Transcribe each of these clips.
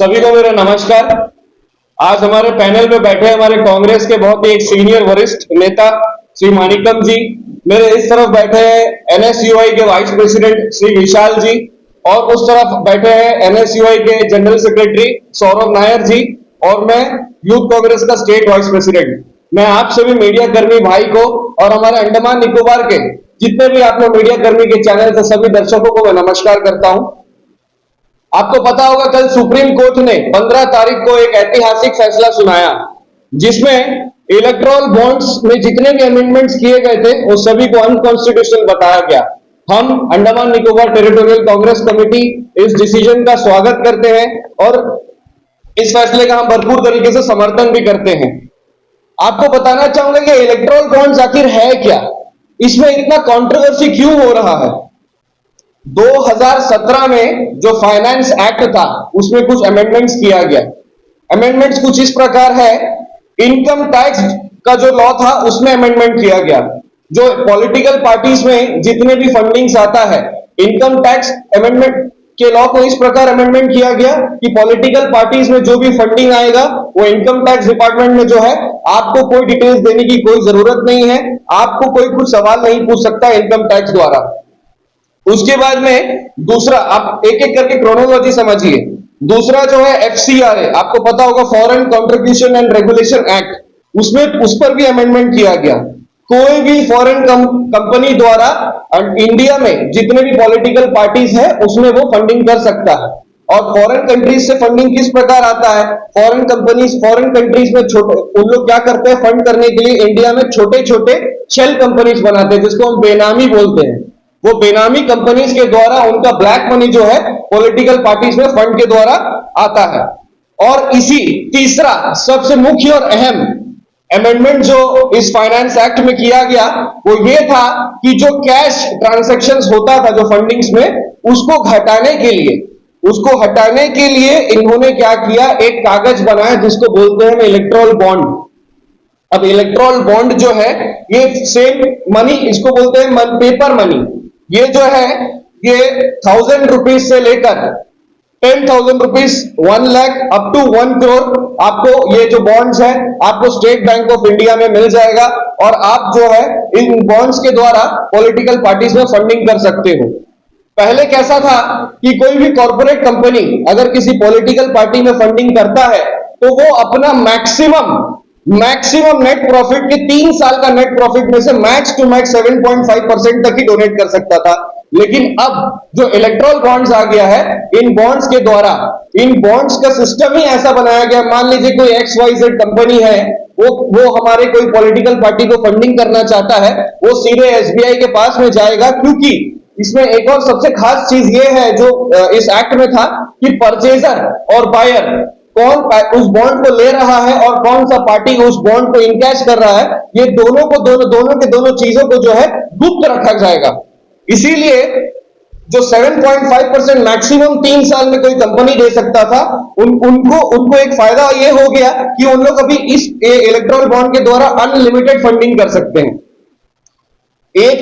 सभी को मेरा नमस्कार। आज हमारे पैनल में बैठे हमारे कांग्रेस के बहुत ही एक सीनियर वरिष्ठ नेता श्री मानिकम जी, मेरे इस तरफ बैठे हैं एनएसयूआई के वाइस प्रेसिडेंट श्री विशाल जी, और उस तरफ बैठे हैं एनएसयूआई के जनरल सेक्रेटरी सौरभ नायर जी, और मैं यूथ कांग्रेस का स्टेट वाइस प्रेसिडेंट। मैं आप सभी मीडिया कर्मी भाई को और हमारे अंडमान निकोबार के जितने भी आप लोग मीडिया कर्मी के चैनल से सभी दर्शकों को मैं नमस्कार करता हूं। आपको पता होगा कल सुप्रीम कोर्ट ने 15 तारीख को एक ऐतिहासिक फैसला सुनाया, जिसमें इलेक्टोरल बॉन्ड्स में जितने भी अमेंडमेंट्स किए गए थे वो सभी को अनकॉन्स्टिट्यूशनल बताया गया। हम अंडमान निकोबार टेरिटोरियल कांग्रेस कमेटी इस डिसीजन का स्वागत करते हैं और इस फैसले का हम भरपूर तरीके से समर्थन भी करते हैं। आपको बताना चाहूंगा कि इलेक्टोरल बॉन्ड्स आखिर है क्या, इसमें इतना कंट्रोवर्सी क्यों हो रहा है। 2017 में जो फाइनेंस एक्ट था उसमें कुछ अमेंडमेंट्स किया गया। अमेंडमेंट्स कुछ इस प्रकार है, इनकम टैक्स का जो लॉ था उसमें अमेंडमेंट किया गया। जो पॉलिटिकल पार्टीज में जितने भी फंडिंग्स आता है, इनकम टैक्स अमेंडमेंट के लॉ को इस प्रकार अमेंडमेंट किया गया कि पॉलिटिकल पार्टीज में जो भी फंडिंग आएगा वो इनकम टैक्स डिपार्टमेंट में जो है आपको कोई डिटेल्स देने की कोई जरूरत नहीं है, आपको कोई कुछ सवाल नहीं पूछ सकता इनकम टैक्स द्वारा। उसके बाद में दूसरा, आप एक एक करके क्रोनोलॉजी समझिए। दूसरा जो है एफसीआरए, आपको पता होगा foreign contribution and regulation act, उसमें उस पर भी अमेंडमेंट किया गया। कोई भी फॉरेन कंपनी द्वारा इंडिया में जितने भी पॉलिटिकल पार्टीज है उसमें वो फंडिंग कर सकता है। और फॉरेन कंट्रीज से फंडिंग किस प्रकार आता है, फॉरेन कंट्रीज में छोटे, उन लोग क्या करते हैं, फंड करने के लिए इंडिया में छोटे छोटे शेल कंपनीज बनाते हैं जिसको हम बेनामी बोलते हैं। वो बेनामी कंपनीज के द्वारा उनका ब्लैक मनी जो है पॉलिटिकल पार्टीज में फंड के द्वारा आता है। और इसी तीसरा सबसे मुख्य और अहम अमेंडमेंट जो इस फाइनेंस एक्ट में किया गया वो ये था कि जो कैश ट्रांजैक्शंस होता था जो फंडिंग्स में, उसको हटाने के लिए इन्होंने क्या किया, एक कागज बनाया जिसको बोलते हैं इलेक्टोरल बॉन्ड। अब इलेक्टोरल बॉन्ड जो है ये सेम मनी, इसको बोलते हैं पेपर मनी। ये जो है ये 1000 रुपीज से लेकर 10,000 rupees, 1 lakh up to 1 crore आपको ये जो बॉन्ड्स है आपको स्टेट बैंक ऑफ इंडिया में मिल जाएगा, और आप जो है इन बॉन्ड्स के द्वारा पॉलिटिकल पार्टीज में फंडिंग कर सकते हो। पहले कैसा था कि कोई भी कॉर्पोरेट कंपनी अगर किसी पॉलिटिकल पार्टी में फंडिंग करता है तो वो अपना मैक्सिमम नेट प्रॉफिट के 3 साल का नेट प्रॉफिट में से मैक्स टू मैक्स 7.5% तक ही डोनेट कर सकता था। लेकिन अब जो इलेक्टोरल बॉन्ड्स आ गया है, इन बॉन्ड्स के द्वारा, इन बॉन्ड्स का सिस्टम ही ऐसा बनाया गया, मान लीजिए कोई XYZ कंपनी है, वो हमारे कोई पॉलिटिकल पार्टी को फंडिंग करना चाहता है, वो सीधे SBI के पास में जाएगा। क्योंकि इसमें एक और सबसे खास चीज ये है जो इस एक्ट में था कि परचेजर और बायर कौन उस बॉन्ड को ले रहा है और कौन सा पार्टी उस बॉन्ड को इनकैश कर रहा है, ये दोनों चीजों को जो है गुप्त रखा जाएगा। इसीलिए जो 7.5% मैक्सिमम 3 साल में कोई कंपनी दे सकता था, उनको एक फायदा ये हो गया कि उन लोग अभी इस इलेक्टोरल बॉन्ड के द्वारा अनलिमिटेड फंडिंग कर सकते हैं। एक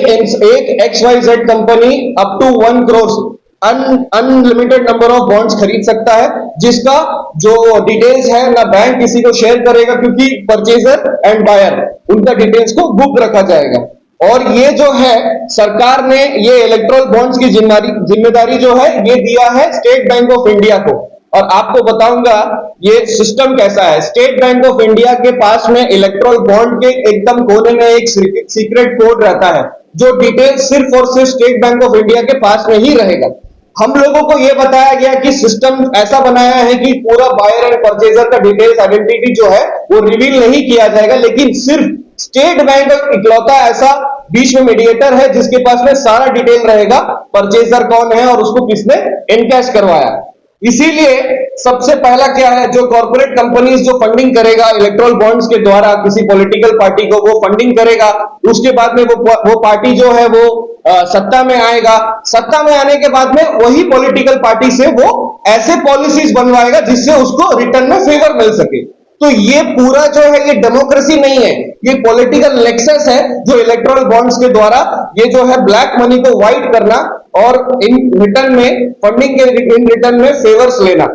XYZ company up to 1 crore unlimited number of bonds खरीद सकता है, जिसका जो डिटेल्स है ना बैंक किसी को शेयर करेगा, क्योंकि परचेजर एंड बायर उनका डिटेल्स को गुप्त रखा जाएगा। और ये जो है सरकार ने ये इलेक्टोरल बॉन्ड्स की जिम्मेदारी जो है ये दिया है स्टेट बैंक ऑफ इंडिया को। और आपको बताऊंगा ये सिस्टम कैसा है। स्टेट बैंक ऑफ इंडिया के पास में इलेक्टोरल बॉन्ड के एकदम कोने में एक सीक्रेट कोड रहता है, जो डिटेल्स सिर्फ और सिर्फ स्टेट बैंक ऑफ इंडिया के पास में ही रहेगा। हम लोगों को यह बताया गया कि सिस्टम ऐसा बनाया है कि पूरा बायर एंड परचेजर का डिटेल्स आइडेंटिटी जो है वो रिवील नहीं किया जाएगा, लेकिन सिर्फ स्टेट बैंक इकलौता ऐसा बीच में मीडिएटर है जिसके पास में सारा डिटेल रहेगा, परचेजर कौन है और उसको किसने इनकैश करवाया। इसीलिए सबसे पहला क्या है, जो कॉर्पोरेट कंपनीज जो फंडिंग करेगा इलेक्टोरल बॉन्ड्स के द्वारा किसी पॉलिटिकल पार्टी को, वो फंडिंग करेगा। उसके बाद में वो पार्टी जो है वो सत्ता में आएगा। सत्ता में आने के बाद में वही पॉलिटिकल पार्टी से वो ऐसे पॉलिसीज बनवाएगा जिससे उसको रिटर्न में फेवर मिल सके। तो ये पूरा जो है ये डेमोक्रेसी नहीं है, ये पॉलिटिकल नेक्सस है जो इलेक्टोरल बॉन्ड्स के द्वारा ये जो है ब्लैक मनी को व्हाइट करना और इन रिटर्न में फंडिंग के इन रिटर्न में फेवर्स लेना।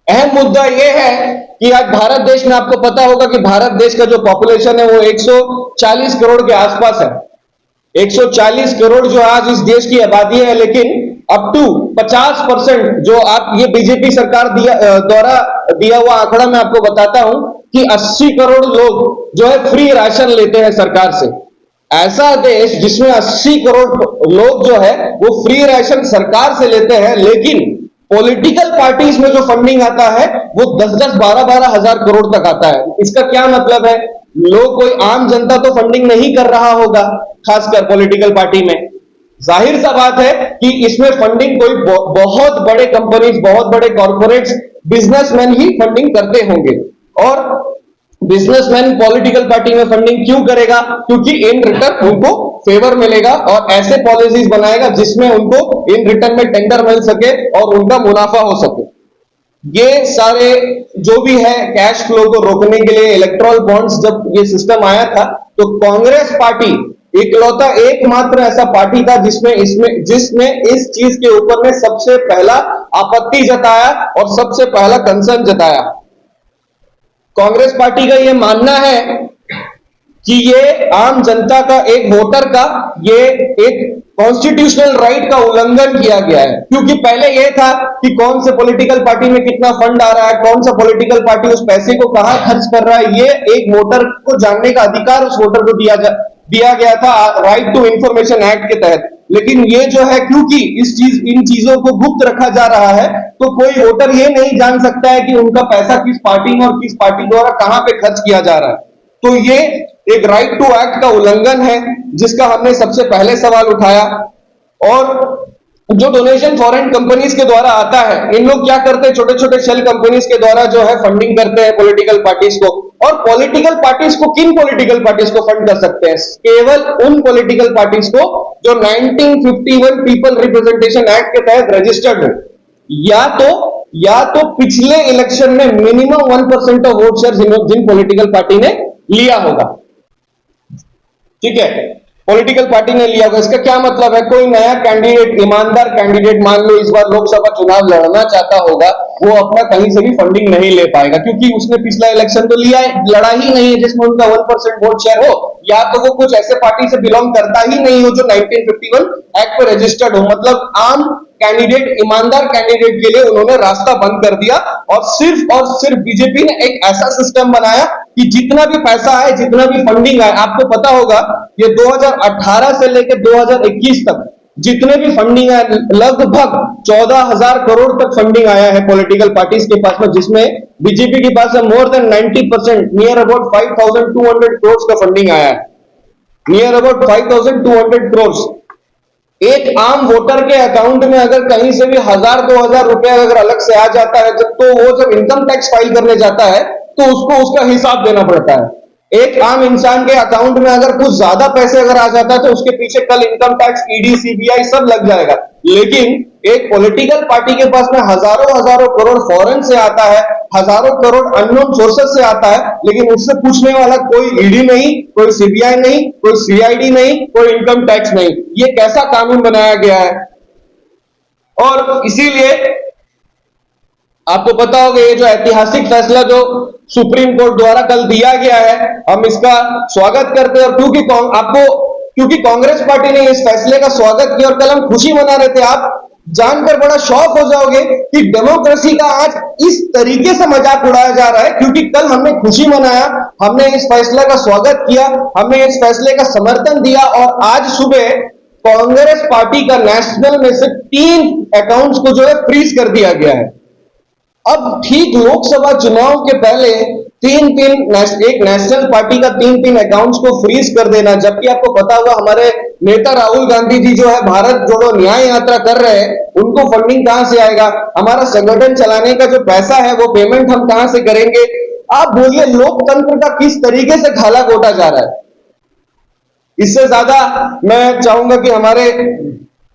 अहम मुद्दा यह है कि आज भारत देश में आपको पता होगा कि भारत देश का जो पॉपुलेशन है वो 140 करोड़ के आसपास है। 140 करोड़ जो आज इस देश की आबादी है, लेकिन अप टू 50% जो आप ये बीजेपी सरकार द्वारा दिया हुआ आंकड़ा मैं आपको बताता हूं कि 80 करोड़ लोग जो है फ्री राशन लेते हैं सरकार से। ऐसा देश जिसमें 80 करोड़ लोग जो है वो फ्री राशन सरकार से लेते हैं, लेकिन पॉलिटिकल पार्टीज में जो फंडिंग आता है वो 10-10, 12-12 हजार करोड़ तक आता है। इसका क्या मतलब है? लोग, कोई आम जनता तो फंडिंग नहीं कर रहा होगा, खासकर पॉलिटिकल पार्टी में। जाहिर सा बात है कि इसमें फंडिंग कोई बहुत बड़े कंपनीज, बहुत बड़े कॉर्पोरेट्स, बिजनेसमैन ही फंडिंग करते होंगे। और बिजनेसमैन पॉलिटिकल पार्टी में फंडिंग क्यों करेगा? क्योंकि इन रिटर्न उनको फेवर मिलेगा और ऐसे पॉलिसीज बनाएगा जिसमें उनको इन रिटर्न में टेंडर मिल सके और उनका मुनाफा हो सके। ये सारे जो भी है कैश फ्लो को रोकने के लिए इलेक्ट्रल बॉन्ड्स, जब ये सिस्टम आया था तो कांग्रेस पार्टी इकलौता एकमात्र ऐसा पार्टी था जिसने इस चीज के ऊपर में सबसे पहला आपत्ति जताया और सबसे पहला कंसर्न जताया। कांग्रेस पार्टी का यह मानना है कि ये आम जनता का, एक वोटर का, ये एक कॉन्स्टिट्यूशनल राइट का उल्लंघन किया गया है। क्योंकि पहले यह था कि कौन से पॉलिटिकल पार्टी में कितना फंड आ रहा है, कौन सा पॉलिटिकल पार्टी उस पैसे को कहां खर्च कर रहा है, ये एक वोटर को जानने का अधिकार उस वोटर को दिया गया था राइट टू इंफॉर्मेशन एक्ट के तहत। लेकिन ये जो है, क्योंकि इन चीजों को गुप्त रखा जा रहा है, तो कोई वोटर ये नहीं जान सकता है कि उनका पैसा किस पार्टी में और किस पार्टी द्वारा कहां पे खर्च किया जा रहा है। तो ये एक राइट टू एक्ट का उल्लंघन है, जिसका हमने सबसे पहले सवाल उठाया। और जो डोनेशन फॉरेन कंपनीज के द्वारा आता है, इन लोग क्या करते हैं, छोटे छोटे शेल कंपनीज के द्वारा जो है फंडिंग करते हैं पॉलिटिकल पार्टीज को। और पॉलिटिकल पार्टीज को, किन पॉलिटिकल पार्टीज को फंड कर सकते हैं? केवल उन पॉलिटिकल पार्टीज को जो 1951 पीपल रिप्रेजेंटेशन एक्ट के तहत रजिस्टर्ड है, या तो पिछले इलेक्शन में मिनिमम 1% ऑफ वोट शेयर जिन पॉलिटिकल पार्टी ने लिया होगा। ठीक है, पॉलिटिकल पार्टी ने लिया होगा। इसका क्या मतलब है? कोई नया कैंडिडेट, ईमानदार कैंडिडेट, मान लो इस बार लोकसभा चुनाव लड़ना चाहता होगा, वो अपना कहीं से भी फंडिंग नहीं ले पाएगा, क्योंकि उसने पिछला इलेक्शन तो लड़ा ही नहीं है जिसमें उनका 1% वोट शेयर हो, या तो वो कुछ ऐसे पार्टी से बिलोंग करता ही नहीं हो जो 1951 एक्ट पर रजिस्टर्ड हो। मतलब आम कैंडिडेट, ईमानदार कैंडिडेट के लिए उन्होंने रास्ता बंद कर दिया। और सिर्फ बीजेपी ने एक ऐसा सिस्टम बनाया कि जितना भी पैसा आए, जितना भी फंडिंग आए, आपको पता होगा ये 2018 से लेकर 2021 तक जितने भी फंडिंग आए, लगभग 14,000 करोड़ तक फंडिंग आया है पॉलिटिकल पार्टीज के पास में, जिसमें बीजेपी के पास में more than 90%, near about 5,200 crore का फंडिंग आया है। Near about 5,200 crore. एक आम वोटर के अकाउंट में अगर कहीं से भी 1,000-2,000 रुपए अगर अलग से आ जाता है, तो वो जब इनकम टैक्स फाइल करने जाता है तो उसको उसका हिसाब देना पड़ता है। एक आम इंसान के अकाउंट में अगर कुछ ज्यादा पैसे अगर आ जाता है तो उसके पीछे कल इनकम टैक्स, ईडी, सीबीआई सब लग जाएगा। लेकिन एक पॉलिटिकल पार्टी के पास में हजारों करोड़ फॉरेन से आता है, हजारों करोड़ अननोन सोर्सेस से आता है, लेकिन उससे पूछने वाला कोई ईडी नहीं, कोई सीबीआई नहीं, कोई सीआईडी नहीं, कोई इनकम टैक्स नहीं। ये कैसा कानून बनाया गया है? और इसीलिए आपको पता होगा ये जो ऐतिहासिक फैसला जो सुप्रीम कोर्ट द्वारा कल दिया गया है, हम इसका स्वागत करते हैं। और क्योंकि कांग्रेस पार्टी ने इस फैसले का स्वागत किया और कल हम खुशी मना रहे थे, आप जानकर बड़ा शॉक हो जाओगे कि डेमोक्रेसी का आज इस तरीके से मजाक उड़ाया जा रहा है। क्योंकि कल हमने खुशी मनाया, हमने इस फैसले का स्वागत किया, हमने इस फैसले का समर्थन दिया, और आज सुबह कांग्रेस पार्टी का नेशनल में से 3 अकाउंट्स को जो है फ्रीज कर दिया गया है। अब ठीक लोकसभा चुनाव के पहले एक नेशनल पार्टी का 3 अकाउंट्स को फ्रीज कर देना, जबकि आपको पता होगा हमारे नेता राहुल गांधी जी जो है भारत जोड़ो न्याय यात्रा कर रहे हैं, उनको फंडिंग कहां से आएगा? हमारा संगठन चलाने का जो पैसा है वो पेमेंट हम कहां से करेंगे? आप बोलिए, लोकतंत्र का किस तरीके से खाला कोटा जा रहा है? इससे ज्यादा मैं चाहूंगा कि हमारे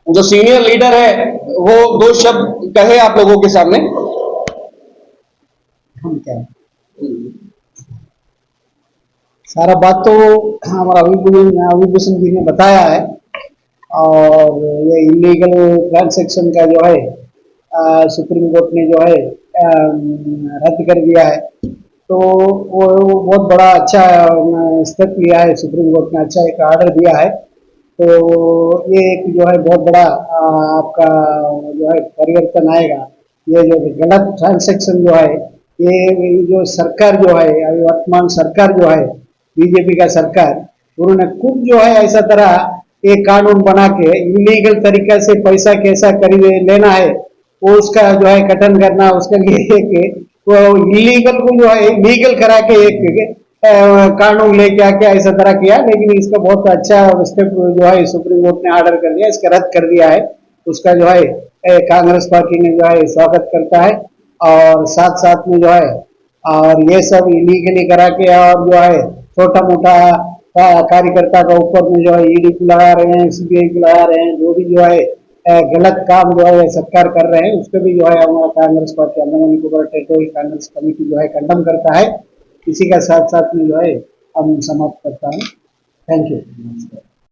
जो सीनियर लीडर है वो 2 शब्द कहे आप लोगों के सामने। सारा बात तो हमारा अभिभूषण जी ने बताया है। और ये इलीगल ट्रांसैक्शन का जो है सुप्रीम कोर्ट ने जो है रद्द कर दिया है। तो वो बहुत बड़ा अच्छा स्टेप लिया है सुप्रीम कोर्ट ने, अच्छा एक ऑर्डर दिया है। तो ये एक जो है बहुत बड़ा आपका जो है परिवर्तन आएगा। ये जो गलत ट्रांसैक्शन जो है, ये जो सरकार जो है, अभी वर्तमान सरकार जो है, बीजेपी का सरकार, उन्होंने खुद जो है ऐसा तरह एक कानून बना के इलीगल तरीके से पैसा कैसा खरीद लेना है, वो उसका जो है कथन करना, उसके लिए एक वो इलीगल को जो है लीगल करा के एक कानून लेके आके ऐसा तरह किया। लेकिन इसका बहुत अच्छा स्टेप जो है सुप्रीम कोर्ट ने ऑर्डर कर दिया, इसका रद्द कर दिया है। उसका जो है कांग्रेस पार्टी ने जो है स्वागत करता है। और साथ साथ में जो है और ये सब इलीगली करा के और जो है छोटा मोटा कार्यकर्ता का ऊपर में जो है ईडी को लगा रहे हैं, सीबीआई को लगा रहे हैं, जो भी जो है गलत काम जो है सरकार कर रहे हैं, उसको भी जो है हमारा Congress party Andaman Nicobar territorial Congress committee जो है खंडन करता है। इसी का साथ साथ में जो है हम समाप्त करता हूँ। Thank you.